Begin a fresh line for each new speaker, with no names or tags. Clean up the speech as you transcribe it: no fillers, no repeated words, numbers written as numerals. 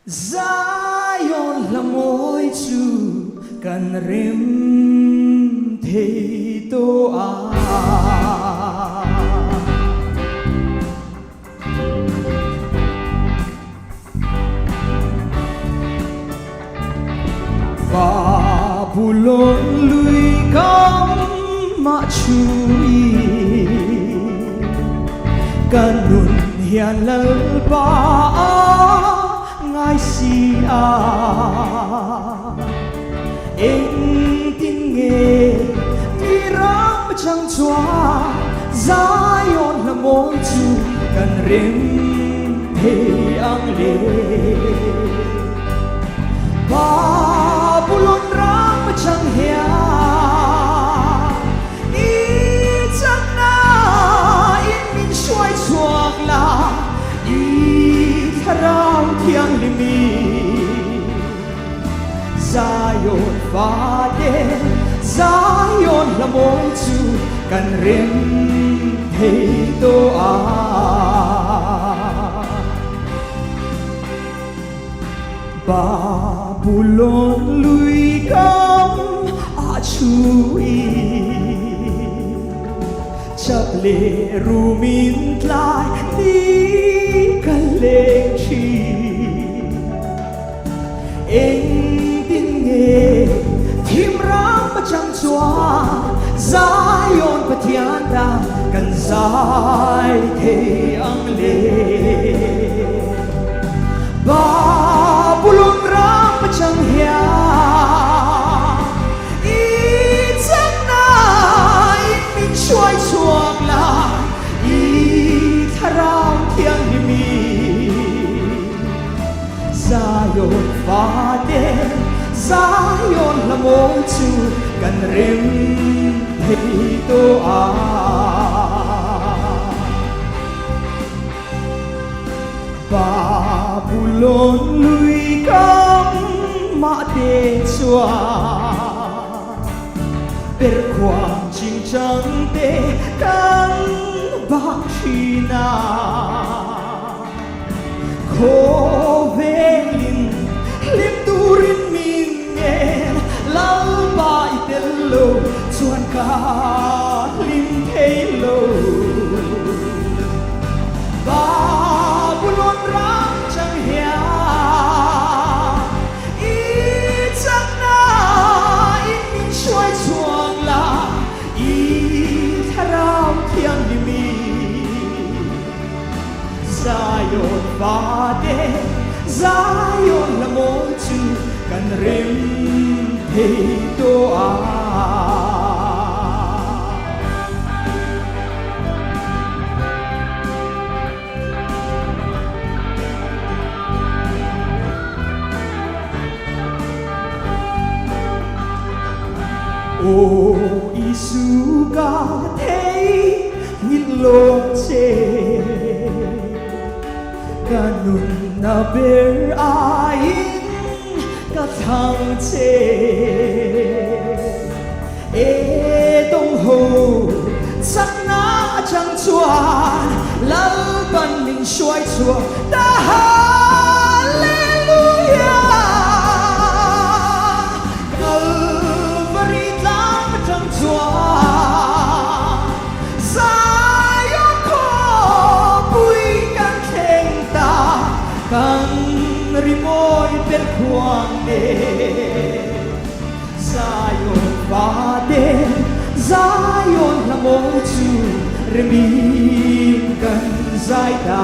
Zion là môi chu cần rem thế tô Babylon lui cam ma chui kanun hian lal pa ngai si eng tin nghe ni ram chang chua Zion là môi chu cần rem thế ang le Babylon ram chang hia i chang na in min shuai chuak la i tharau thiang limi Zion va de Zion là môi chu cần rem thế tô Babylon lui cam chui chap le rumin tlai ni kaleng chi eng tin nghe thim ram chang chua Zion pathian da kan zai the ang le Babylon ram chang hia i chang na in min shuai chuak la i tharau thiang ni mi Zion va de Zion là môi chu cần rem thế tô Babylon lui cam ma de chua per quang ching chang te kan bak china ko velin lim turin min ngen lal bai tello chuan ka lim thelo Babylon ram chang hia i chang na in min shuai chuang la i tharau thiang ni mi Zion va de Zion là môi chu cần rem thế tô O Isu ka thấy nhìn lộn chê kanun na ber ain ka thang chê e tông hồ sắc na chẳng chuan lal ban min shuai chua ta kan rimoi per quande Zion va de Zion la môi chu remin kan zai da